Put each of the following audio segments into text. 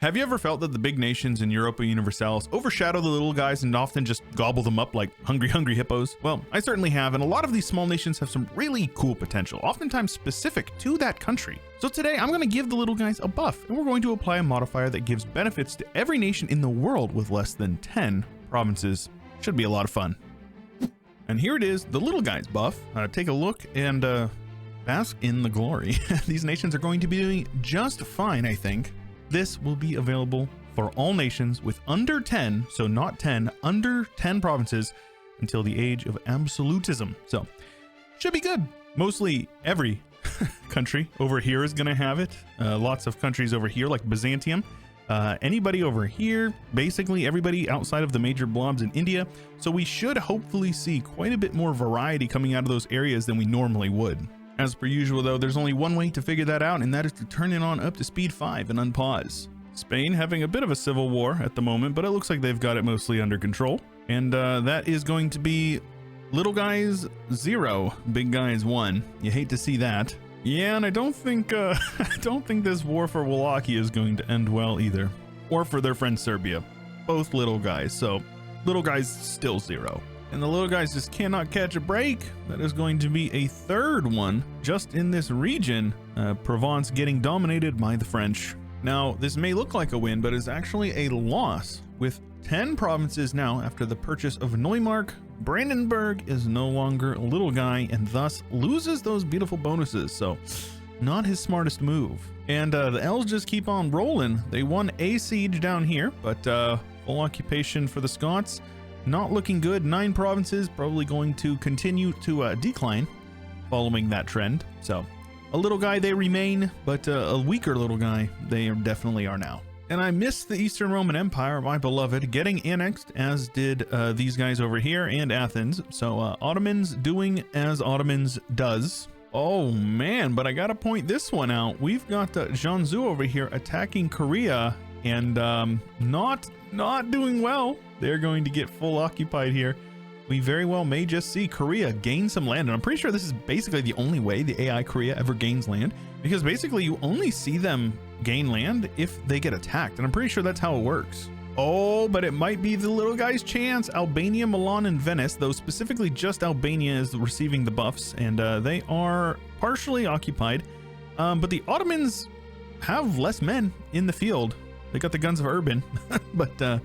Have you ever felt that the big nations in Europa Universalis overshadow the little guys and often just gobble them up like hungry hippos? Well, I certainly have, and a lot of these small nations have some really cool potential, oftentimes specific to that country. So today I'm going to give the little guys a buff, and we're going to apply a modifier that gives benefits to every nation in the world with less than 10 provinces. Should be a lot of fun. And here it is, the little guys buff. Take a look and bask in the glory. These nations are going to be doing just fine, I think. This will be available for all nations with under 10, so not 10, under 10 provinces until the age of absolutism. So, should be good. Mostly every country over here is going to have it. Lots of countries over here like Byzantium. Anybody over here, basically everybody outside of the major blobs in India. So we should hopefully see quite a bit more variety coming out of those areas than we normally would. As per usual though, there's only one way to figure that out, and that is to turn it on up to speed 5 and unpause. Spain having a bit of a civil war at the moment, but it looks like they've got it mostly under control. And that is going to be little guys 0, big guys 1. You hate to see that. Yeah, and I don't think this war for Wallachia is going to end well either. Or for their friend Serbia. Both little guys, so little guys still 0. And the little guys just cannot catch a break. That is going to be a third one just in this region. Provence getting dominated by the French. Now, this may look like a win, but is actually a loss. With 10 provinces now after the purchase of Neumark, Brandenburg is no longer a little guy and thus loses those beautiful bonuses. So, not his smartest move. And the L's just keep on rolling. They won a siege down here, but full occupation for the Scots. Not looking good. 9 provinces, probably going to continue to decline following that trend. So a little guy they remain, but a weaker little guy they definitely are now. And I missed the Eastern Roman Empire, my beloved, getting annexed, as did these guys over here and Athens. So Ottomans doing as Ottomans does. Oh man, but I gotta point this one out. We've got Jiangsu over here attacking Korea and not doing well. They're going to get full occupied here. We very well may just see Korea gain some land. And I'm pretty sure this is basically the only way the AI Korea ever gains land, because basically you only see them gain land if they get attacked. And I'm pretty sure that's how it works. Oh, but it might be the little guy's chance. Albania, Milan, and Venice, though specifically just Albania is receiving the buffs, and they are partially occupied. But the Ottomans have less men in the field. They got the guns of Urban, but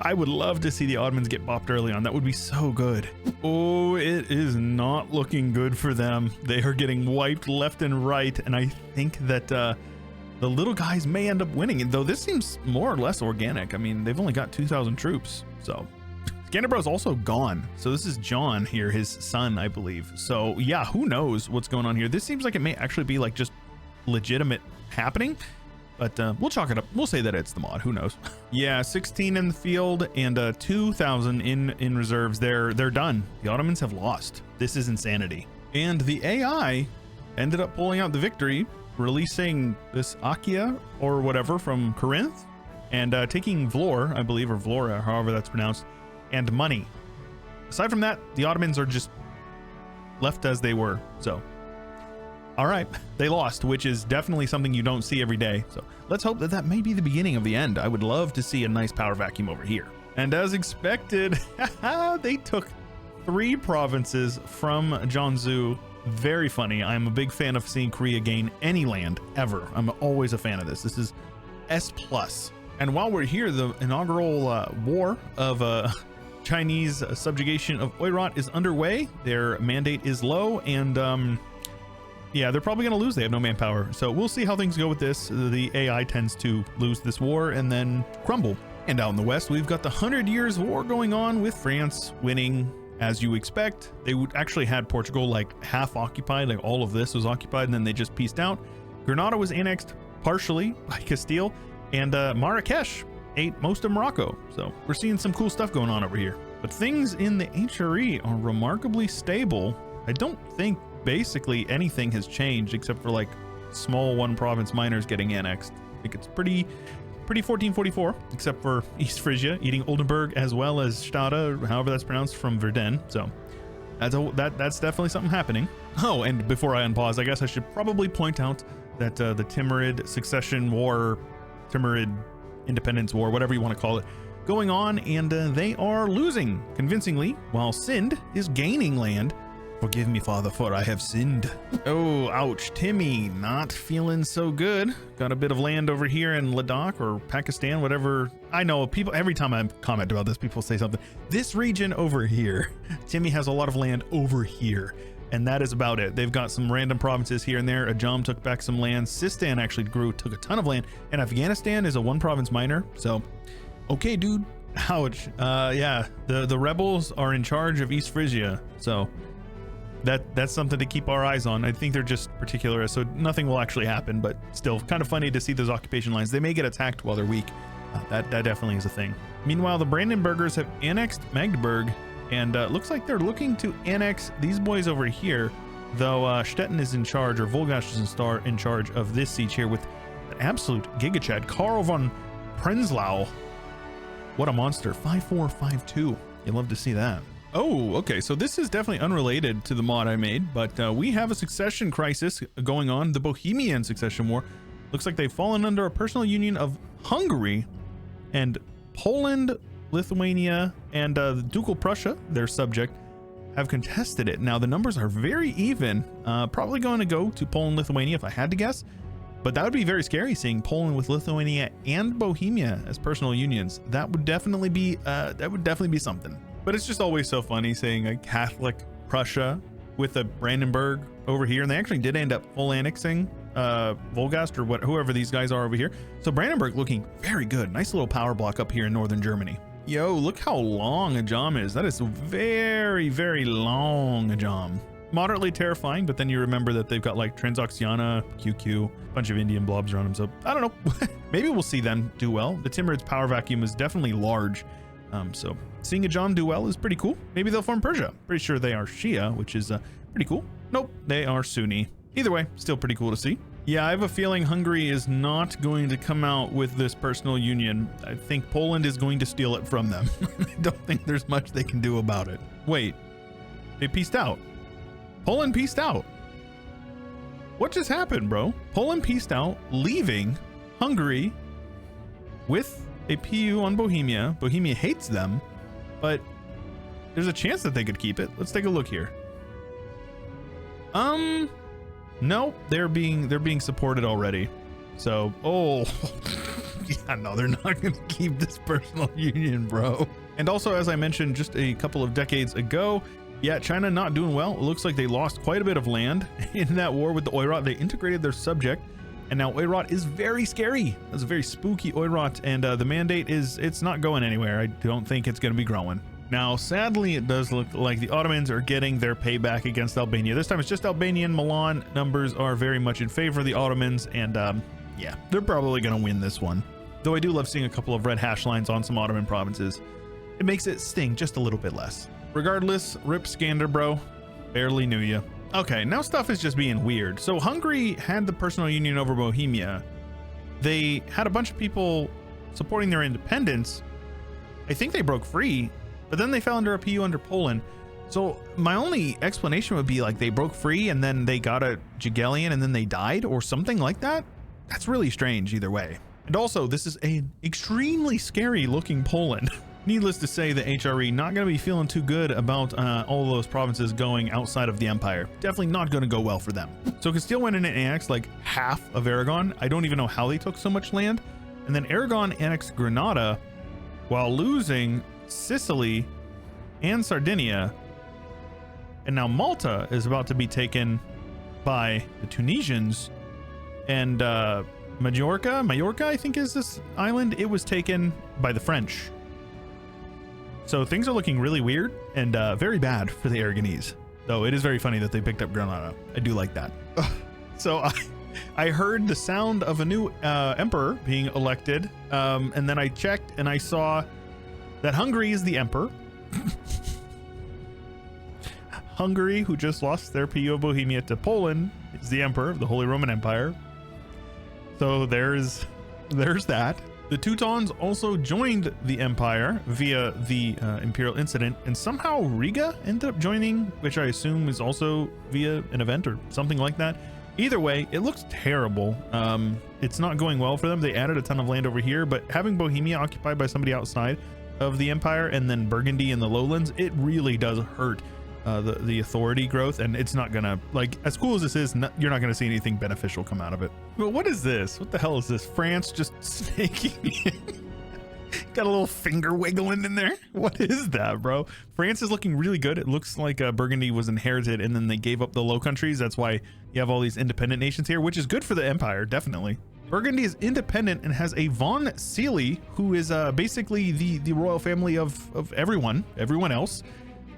I would love to see the Ottomans get bopped early on. That would be so good. Oh, it is not looking good for them. They are getting wiped left and right, and I think that the little guys may end up winning, though this seems more or less organic. I mean, they've only got 2,000 troops, so. Scanderbrough's also gone. So this is John here, his son, I believe. So yeah, who knows what's going on here. This seems like it may actually be like just legitimate happening. But we'll chalk it up. We'll say that it's the mod. Who knows? Yeah, 16 in the field and 2,000 in reserves. They're done. The Ottomans have lost. This is insanity. And the AI ended up pulling out the victory, releasing this Achaia or whatever from Corinth, and taking Vlor, I believe, or Vlora, however that's pronounced, and money. Aside from that, the Ottomans are just left as they were. So. All right, they lost, which is definitely something you don't see every day. So let's hope that that may be the beginning of the end. I would love to see a nice power vacuum over here. And as expected, they took 3 provinces from Jiangsu. Very funny. I'm a big fan of seeing Korea gain any land ever. I'm always a fan of this. This is S+. And while we're here, the inaugural war of Chinese subjugation of Oirat is underway. Their mandate is low, and yeah, they're probably going to lose. They have no manpower. So we'll see how things go with this. The AI tends to lose this war and then crumble. And out in the west, we've got the 100 Years' War going on, with France winning, as you expect. They would actually had Portugal like half occupied, like all of this was occupied, and then they just pieced out. Granada was annexed partially by Castile, and Marrakesh ate most of Morocco. So we're seeing some cool stuff going on over here. But things in the HRE are remarkably stable. I don't think basically anything has changed except for like small 1 province miners getting annexed. I think it's pretty 1444, except for East Frisia eating Oldenburg as well as Stade, however that's pronounced, from Verdun. So that's definitely something happening. Oh, and before I unpause, I guess I should probably point out that the Timurid succession war Timurid independence war, whatever you want to call it, going on, and they are losing convincingly while Sind is gaining land. Forgive me, Father, for I have sinned. Oh, ouch. Timmy, not feeling so good. Got a bit of land over here in Ladakh or Pakistan, whatever. I know people, every time I comment about this, people say something. This region over here. Timmy has a lot of land over here, and that is about it. They've got some random provinces here and there. Ajam took back some land. Sistan actually took a ton of land, and Afghanistan is a one province minor. So, okay, dude. Ouch. Yeah, the rebels are in charge of East Frisia. So that's something to keep our eyes on. I think they're just particular, so nothing will actually happen, but still kind of funny to see those occupation lines. They may get attacked while they're weak. That definitely is a thing. Meanwhile, the Brandenburgers have annexed Magdeburg, and looks like they're looking to annex these boys over here, though Stettin is in charge, or Volgash is in charge of this siege here with an absolute gigachad. Karl von Prenzlau. What a monster. 5452. You'd love to see that. Oh, okay, so this is definitely unrelated to the mod I made, but we have a succession crisis going on. The Bohemian Succession War. Looks like they've fallen under a personal union of Hungary, and Poland, Lithuania, and the Ducal Prussia, their subject, have contested it. Now, the numbers are very even. Probably going to go to Poland, Lithuania if I had to guess, but that would be very scary, seeing Poland with Lithuania and Bohemia as personal unions. That would definitely be something. But it's just always so funny saying a Catholic Prussia with a Brandenburg over here, and they actually did end up full annexing Volgast or whoever these guys are over here. So Brandenburg looking very good. Nice little power block up here in northern Germany. Yo, look how long Ajam is. That is very, very long Ajam. Moderately terrifying, but then you remember that they've got like Transoxiana, QQ, a bunch of Indian blobs around them. So I don't know. Maybe we'll see them do well. The Timurid's power vacuum is definitely large. So seeing Ajam do well is pretty cool. Maybe they'll form Persia. Pretty sure they are Shia, which is pretty cool. Nope, they are Sunni. Either way, still pretty cool to see. Yeah, I have a feeling Hungary is not going to come out with this personal union. I think Poland is going to steal it from them. I don't think there's much they can do about it. Wait, they peaced out. Poland peaced out. What just happened, bro? Poland peaced out, leaving Hungary with a PU on Bohemia. Bohemia hates them, but there's a chance that they could keep it. Let's take a look here. No, they're being supported already. So, oh, yeah, no, they're not going to keep this personal union, bro. And also, as I mentioned just a couple of decades ago, yeah, China not doing well. It looks like they lost quite a bit of land in that war with the Oirat. They integrated their subject, and now Oirat is very scary. That's a very spooky Oirat, and the mandate is, it's not going anywhere. I don't think it's going to be growing. Now, sadly, it does look like the Ottomans are getting their payback against Albania. This time it's just Albania and Milan. Numbers are very much in favor of the Ottomans, and yeah, they're probably going to win this one. Though I do love seeing a couple of red hash lines on some Ottoman provinces. It makes it sting just a little bit less. Regardless, rip Skander, bro. Barely knew you. Okay, now stuff is just being weird. So Hungary had the personal union over Bohemia. They had a bunch of people supporting their independence. I think they broke free, but then they fell under a PU under Poland. So my only explanation would be like they broke free and then they got a Jagiellonian and then they died or something like that. That's really strange either way. And also, this is an extremely scary looking Poland. Needless to say, the HRE not going to be feeling too good about all those provinces going outside of the empire. Definitely not going to go well for them. So Castile went in and annexed like half of Aragon. I don't even know how they took so much land. And then Aragon annexed Granada while losing Sicily and Sardinia. And now Malta is about to be taken by the Tunisians. And Majorca, I think is this island. It was taken by the French. So things are looking really weird and very bad for the Aragonese, though it is very funny that they picked up Granada. I do like that. So I heard the sound of a new emperor being elected, and then I checked and I saw that Hungary is the emperor. Hungary, who just lost their PU of Bohemia to Poland, is the emperor of the Holy Roman Empire. So there's that. The Teutons also joined the empire via the Imperial incident, and somehow Riga ended up joining, which I assume is also via an event or something like that. Either way, it looks terrible. it's not going well for them. They added a ton of land over here, but having Bohemia occupied by somebody outside of the empire and then Burgundy in the lowlands, it really does hurt the authority growth, and it's not gonna, like, as cool as this is, you're not gonna see anything beneficial come out of it. But what is this? What the hell is this? France just snaking in. Got a little finger wiggling in there. What is that, bro? France is looking really good. It looks like Burgundy was inherited and then they gave up the Low Countries. That's why you have all these independent nations here, which is good for the empire, definitely. Burgundy is independent and has a von Seely, who is basically the royal family of everyone else.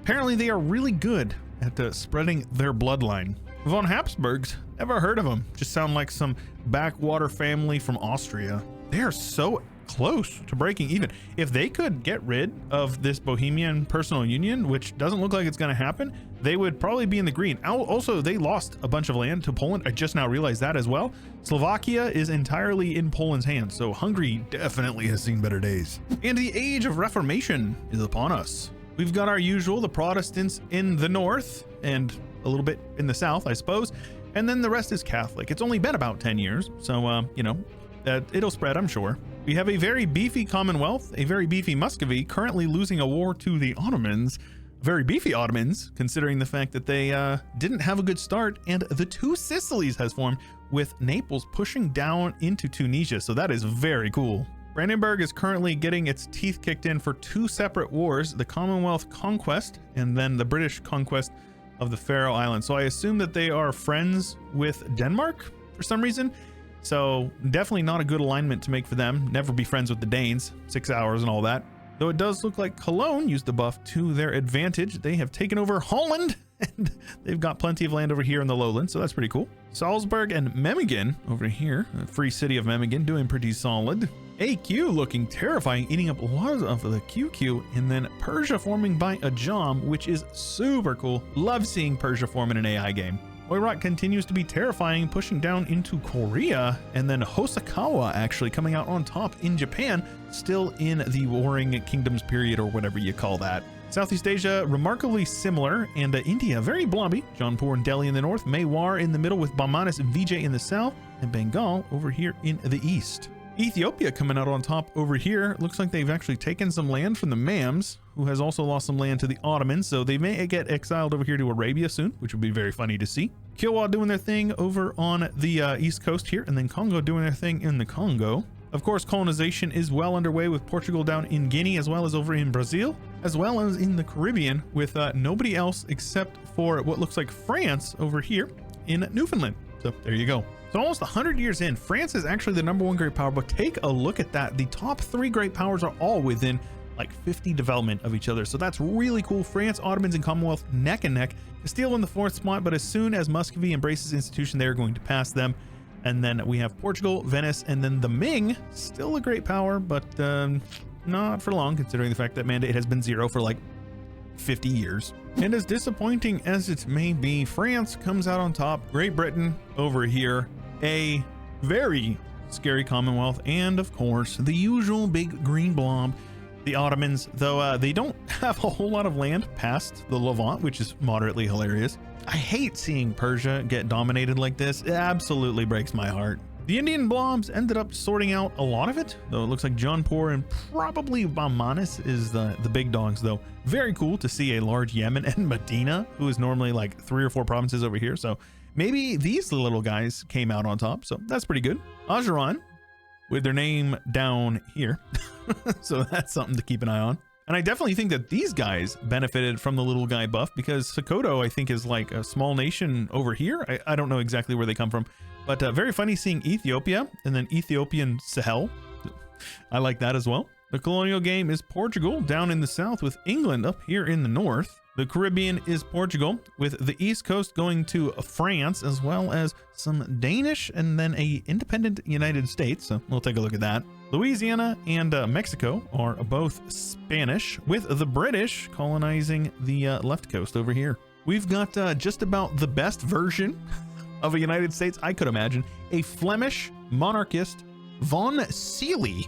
Apparently they are really good at spreading their bloodline. Von Habsburgs, never heard of them. Just sound like some backwater family from Austria. They are so close to breaking even. If they could get rid of this Bohemian personal union, which doesn't look like it's going to happen, they would probably be in the green. Also, they lost a bunch of land to Poland. I just now realized that as well. Slovakia is entirely in Poland's hands, so Hungary definitely has seen better days. And the age of reformation is upon us. We've got our usual, the Protestants in the north and a little bit in the south, I suppose, and then the rest is Catholic. It's only been about 10 years, so you know, it'll spread, I'm sure. We have a very beefy Commonwealth, a very beefy Muscovy, currently losing a war to the Ottomans. Very beefy Ottomans, considering the fact that they didn't have a good start, and the Two Sicilies has formed, with Naples pushing down into Tunisia, so that is very cool. Brandenburg is currently getting its teeth kicked in for two separate wars, the Commonwealth conquest and then the British conquest of the Faroe Islands. So I assume that they are friends with Denmark for some reason. So definitely not a good alignment to make for them. Never be friends with the Danes, 6 hours and all that. Though it does look like Cologne used the buff to their advantage. They have taken over Holland and they've got plenty of land over here in the lowlands, so that's pretty cool. Salzburg and Memmingen over here, the free city of Memmingen, doing pretty solid. AQ looking terrifying, eating up a lot of the QQ, and then Persia forming by Ajam, which is super cool. Love seeing Persia form in an AI game. Oirat continues to be terrifying, pushing down into Korea, and then Hosokawa actually coming out on top in Japan, still in the Warring Kingdoms period or whatever you call that. Southeast Asia, remarkably similar, and India, very blobby. Jaunpur and Delhi in the north, Mewar in the middle with Bamanis and Vijay in the south, and Bengal over here in the east. Ethiopia coming out on top over here. Looks like they've actually taken some land from the Mams, who has also lost some land to the Ottomans, so they may get exiled over here to Arabia soon, which would be very funny to see. Kilwa doing their thing over on the east coast here, and then Congo doing their thing in the Congo. Of course, colonization is well underway with Portugal down in Guinea, as well as over in Brazil, as well as in the Caribbean, with nobody else except for what looks like France over here in Newfoundland. So there you go. So almost 100 years in, France is actually the #1 great power, but take a look at that. The top 3 great powers are all within like 50 development of each other. So that's really cool. France, Ottomans, and Commonwealth neck and neck. Castile in the 4th spot, but as soon as Muscovy embraces institution, they're going to pass them. And then we have Portugal, Venice, and then the Ming, still a great power, but not for long, considering the fact that mandate has been 0 for like 50 years. And as disappointing as it may be, France comes out on top. Great Britain over here, a very scary Commonwealth, and of course the usual big green blob, the Ottomans, though they don't have a whole lot of land past the Levant, which is moderately hilarious. I hate seeing Persia get dominated like this. It absolutely breaks my heart. The Indian blobs ended up sorting out a lot of it, though it looks like Jaunpur and probably Bamanis is the big dogs, though. Very cool to see a large Yemen and Medina, who is normally like 3 or 4 provinces over here. So maybe these little guys came out on top. So that's pretty good. Ajuran with their name down here. So that's something to keep an eye on. And I definitely think that these guys benefited from the little guy buff, because Sokoto, I think, is like a small nation over here. I don't know exactly where they come from, but very funny seeing Ethiopia and then Ethiopian Sahel. I like that as well. The colonial game is Portugal down in the south, with England up here in the north. The Caribbean is Portugal, with the east coast going to France, as well as some Danish and then a independent United States. So we'll take a look at that. Louisiana and Mexico are both Spanish, with the British colonizing the left coast over here. We've got just about the best version of a United States I could imagine, a Flemish monarchist von Seely.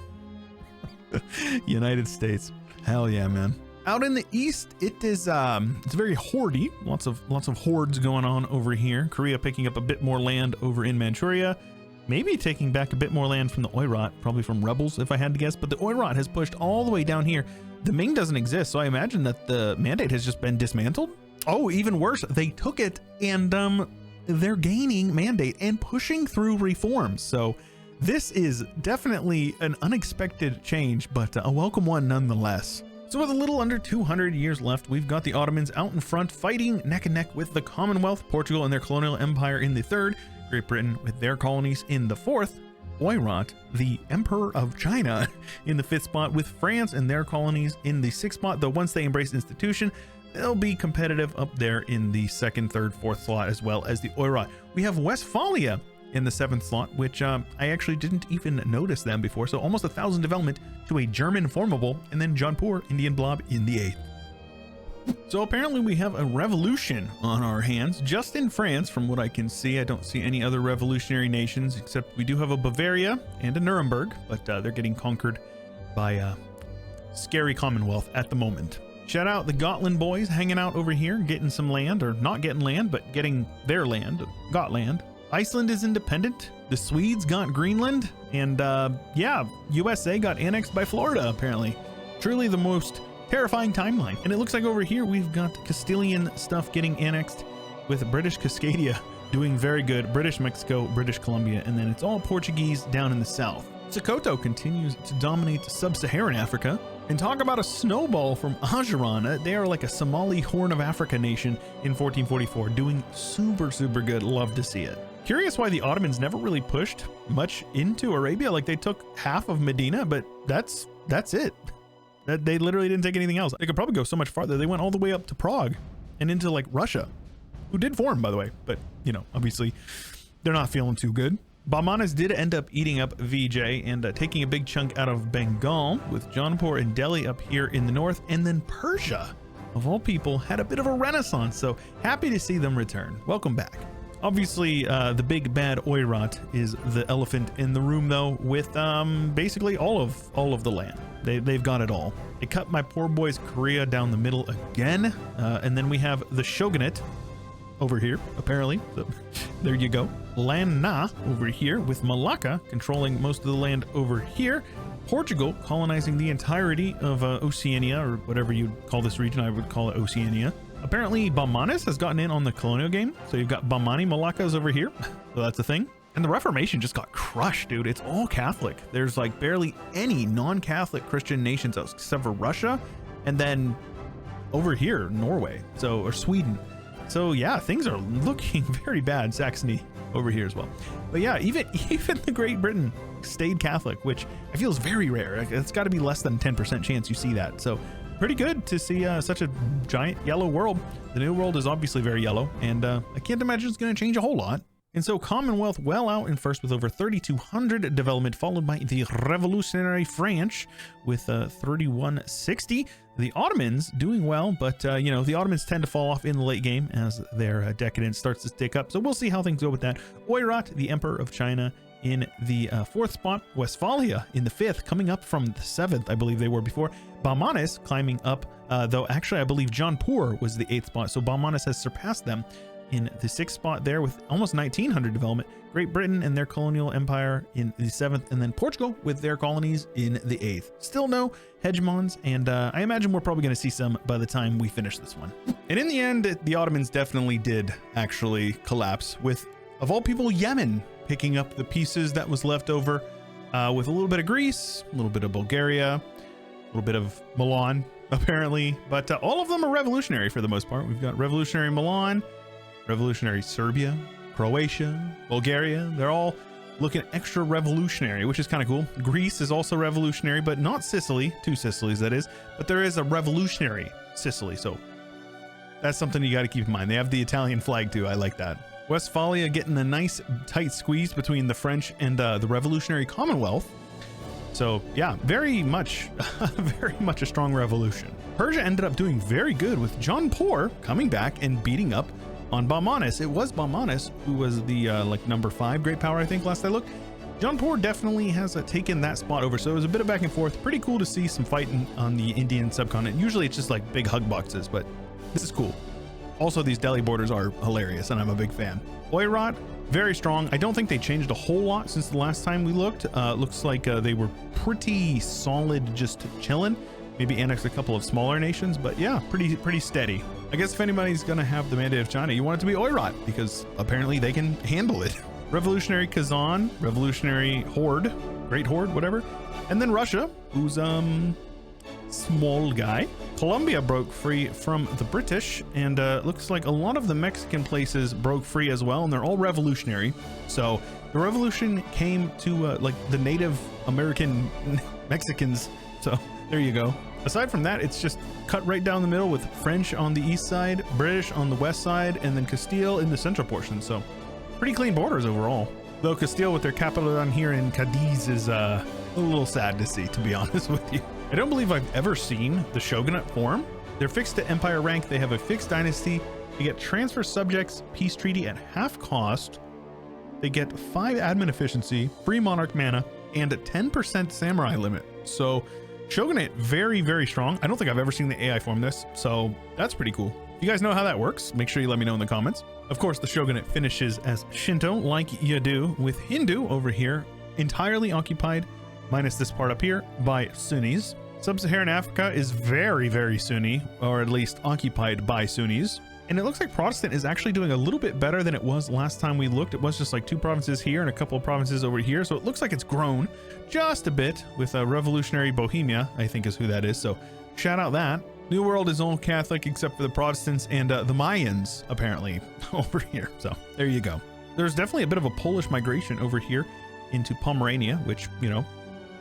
United States. Hell yeah, man. Out in the east, it is it's very hordy. Lots of hordes going on over here. Korea picking up a bit more land over in Manchuria. maybe taking back a bit more land from the Oirat, probably from rebels if I had to guess, but the Oirat has pushed all the way down here. The Ming doesn't exist, so I imagine that the mandate has just been dismantled. Oh, even worse, they took it and they're gaining mandate and pushing through reforms. So this is definitely an unexpected change, but a welcome one nonetheless. So with a little under 200 years left, we've got the Ottomans out in front fighting neck and neck with the Commonwealth, Portugal and their colonial empire in the third, Great Britain with their colonies in the fourth, Oirat, the Emperor of China, in the fifth spot, with France and their colonies in the sixth spot, though once they embrace institution, they'll be competitive up there in the second, third, fourth slot, as well as the Oirat. We have Westphalia in the seventh slot, which I actually didn't even notice them before, so almost 1,000 development to a German formable, and then Jaunpur, Indian blob, in the eighth. So apparently we have a revolution on our hands, just in France, from what I can see. I don't see any other revolutionary nations, except we do have a Bavaria and a Nuremberg, but they're getting conquered by a scary Commonwealth at the moment. Shout out the Gotland boys hanging out over here, getting some land, or not getting land, but getting their land, Gotland. Iceland is independent. The Swedes got Greenland, and yeah, USA got annexed by Florida, apparently. Truly the most terrifying timeline. And it looks like over here we've got Castilian stuff getting annexed, with British Cascadia doing very good, British Mexico, British Columbia, and then it's all Portuguese down in the south. Sokoto continues to dominate sub-Saharan Africa. And talk about a snowball from Ajuran. They are like a Somali Horn of Africa nation in 1444, doing super good. Love to see it. Curious why the Ottomans never really pushed much into Arabia. Like, they took half of Medina, but that's it. They literally didn't take anything else. They could probably go so much farther. They went all the way up to Prague and into like Russia, who did form, by the way, but you know, obviously they're not feeling too good. Bahmanis did end up eating up VJ and taking a big chunk out of Bengal, with Jaunpur and Delhi up here in the north, and then Persia, of all people, had a bit of a renaissance, so happy to see them return. Welcome back. Obviously, the big bad Oirat is the elephant in the room, though, with basically all of the land. They've got it all. They cut my poor boys Korea down the middle again, and then we have the Shogunate over here, apparently. So there you go. Lanna over here, with Malacca controlling most of the land over here. Portugal colonizing the entirety of Oceania, or whatever you'd call this region. I would call it Oceania. Apparently Bahmanis has gotten in on the colonial game, so you've got Bahmani Malaccas over here, so that's a thing. And the Reformation just got crushed, dude. It's all Catholic. There's like barely any non-Catholic Christian nations except for Russia, and then over here Norway, or Sweden. So yeah, things are looking very bad. Saxony over here as well. But yeah, even the Great Britain stayed Catholic, which I feel is very rare. It's got to be less than 10% chance you see that. So pretty good to see such a giant yellow world. The New World is obviously very yellow, and I can't imagine it's going to change a whole lot. And so Commonwealth well out in first with over 3,200 development, followed by the Revolutionary French with 3,160. The Ottomans doing well, but you know, the Ottomans tend to fall off in the late game as their decadence starts to stick up. So we'll see how things go with that. Oirat, the Emperor of China, in the fourth spot. Westphalia in the fifth, coming up from the seventh, I believe they were before. Bahmanis climbing up, though actually I believe Jaunpur was the eighth spot, so Bahmanis has surpassed them in the sixth spot there with almost 1,900 development. Great Britain and their colonial empire in the seventh, and then Portugal with their colonies in the eighth. Still no hegemons, and I imagine we're probably going to see some by the time we finish this one. And in the end, the Ottomans definitely did actually collapse, with, of all people, Yemen picking up the pieces that was left over, with a little bit of Greece, a little bit of Bulgaria, a little bit of Milan, apparently, but all of them are revolutionary for the most part. We've got revolutionary Milan, revolutionary Serbia, Croatia, Bulgaria. They're all looking extra revolutionary, which is kind of cool. Greece is also revolutionary, but not Sicily, two Sicilies that is, but there is a revolutionary Sicily, so that's something you got to keep in mind. They have the Italian flag too. I like that. Westphalia getting a nice tight squeeze between the French and the Revolutionary Commonwealth. So yeah, very much a strong revolution. Persia ended up doing very good, with Jaunpur coming back and beating up on Bahmanis. It was Bahmanis who was the like number 5 great power, I think, last I looked. Jaunpur definitely has taken that spot over, so it was a bit of back and forth. Pretty cool to see some fighting on the Indian subcontinent. Usually it's just like big hug boxes, but this is cool. Also, these Delhi borders are hilarious, and I'm a big fan. Oirat very strong. I don't think they changed a whole lot since the last time we looked. Looks like they were pretty solid, just chilling. Maybe annex a couple of smaller nations, but yeah, pretty steady. I guess if anybody's gonna have the mandate of China, you want it to be Oirat, because apparently they can handle it. Revolutionary Kazan, Revolutionary Horde, Great Horde, whatever. And then Russia, who's small guy. Colombia broke free from the British, and looks like a lot of the Mexican places broke free as well, and they're all revolutionary. So the revolution came to like the Native American Mexicans. So there you go. Aside from that, it's just cut right down the middle with French on the east side, British on the west side, and then Castile in the central portion. So pretty clean borders overall. Though Castile with their capital down here in Cadiz is a little sad to see, to be honest with you. I don't believe I've ever seen the shogunate form. They're fixed to empire rank. They have a fixed dynasty. They get transfer subjects, peace treaty at half cost. They get 5 admin efficiency, free monarch mana, and a 10% samurai limit. So shogunate, very strong. I don't think I've ever seen the AI form this, so that's pretty cool. If you guys know how that works, make sure you let me know in the comments. Of course, the shogunate finishes as Shinto, like you do, with Hindu over here, entirely occupied, minus this part up here, by Sunnis. Sub-Saharan Africa is very Sunni, or at least occupied by Sunnis. And it looks like Protestant is actually doing a little bit better than it was last time we looked. It was just like 2 provinces here and a couple of provinces over here. So it looks like it's grown just a bit with a revolutionary Bohemia, I think is who that is. So shout out that. New World is all Catholic except for the Protestants and the Mayans, apparently, over here. So there you go. There's definitely a bit of a Polish migration over here into Pomerania, which, you know,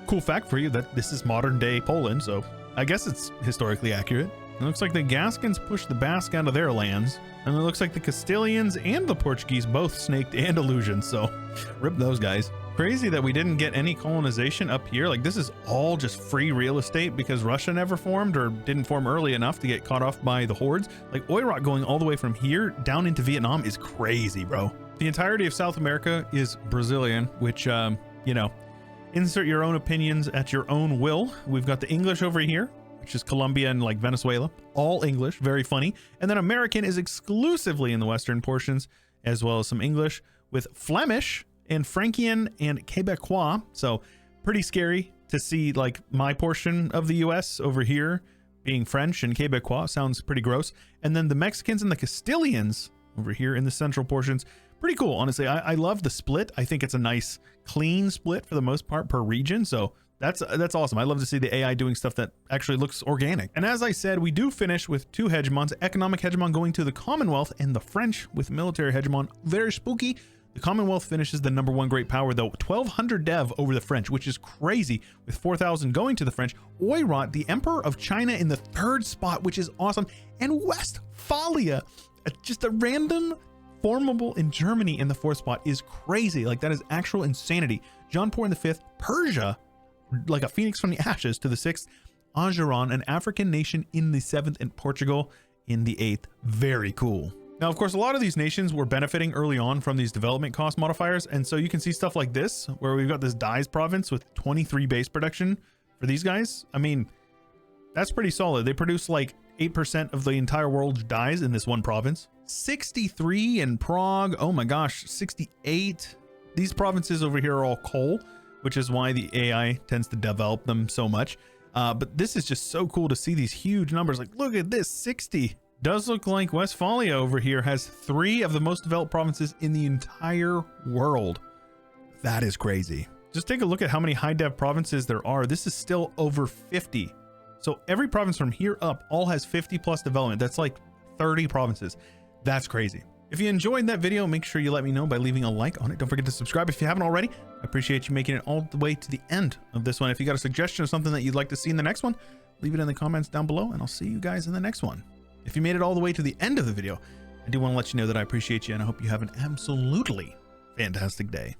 cool fact for you that this is modern day Poland. So I guess it's historically accurate. It looks like the Gascons pushed the Basque out of their lands. And it looks like the Castilians and the Portuguese both snaked and illusioned. So rip those guys. Crazy that we didn't get any colonization up here. Like this is all just free real estate because Russia never formed or didn't form early enough to get caught off by the hordes. Like Oirat going all the way from here down into Vietnam is crazy, bro. The entirety of South America is Brazilian, which, you know, insert your own opinions at your own will. We've got the English over here, which is Colombia and like Venezuela, all English, very funny. And then American is exclusively in the western portions, as well as some English with Flemish and Frankian and Quebecois. So pretty scary to see like my portion of the US over here being French and Quebecois. Sounds pretty gross. And then the Mexicans and the Castilians over here in the central portions. Pretty cool, honestly. I love the split. I think it's a nice clean split for the most part per region. So that's awesome. I love to see the AI doing stuff that actually looks organic. And as I said, we do finish with 2 hegemons, economic hegemon going to the Commonwealth and the French with military hegemon. Very spooky. The Commonwealth finishes the #1 great power though, 1200 dev over the French, which is crazy, with 4000 going to the French. Oirat, the Emperor of China, in the 3rd spot, which is awesome. And Westphalia, just a random formable in Germany in the 4th spot is crazy. Like that is actual insanity. Jaunpur in the 5th, Persia, like a phoenix from the ashes, to the 6th. Ajuran, an African nation, in the 7th, and Portugal in the 8th. Very cool. Now, of course, a lot of these nations were benefiting early on from these development cost modifiers. And so you can see stuff like this, where we've got this dyes province with 23 base production for these guys. I mean, that's pretty solid. They produce like 8% of the entire world's dyes in this one province. 63 in Prague. Oh my gosh, 68. These provinces over here are all coal, which is why the AI tends to develop them so much. But this is just so cool to see these huge numbers. Like, look at this, 60. Does look like Westphalia over here has 3 of the most developed provinces in the entire world. That is crazy. Just take a look at how many high dev provinces there are. This is still over 50. So every province from here up all has 50 plus development. That's like 30 provinces. That's crazy. If you enjoyed that video, make sure you let me know by leaving a like on it. Don't forget to subscribe if you haven't already. I appreciate you making it all the way to the end of this one. If you got a suggestion of something that you'd like to see in the next one, leave it in the comments down below, and I'll see you guys in the next one. If you made it all the way to the end of the video, I do want to let you know that I appreciate you, and I hope you have an absolutely fantastic day.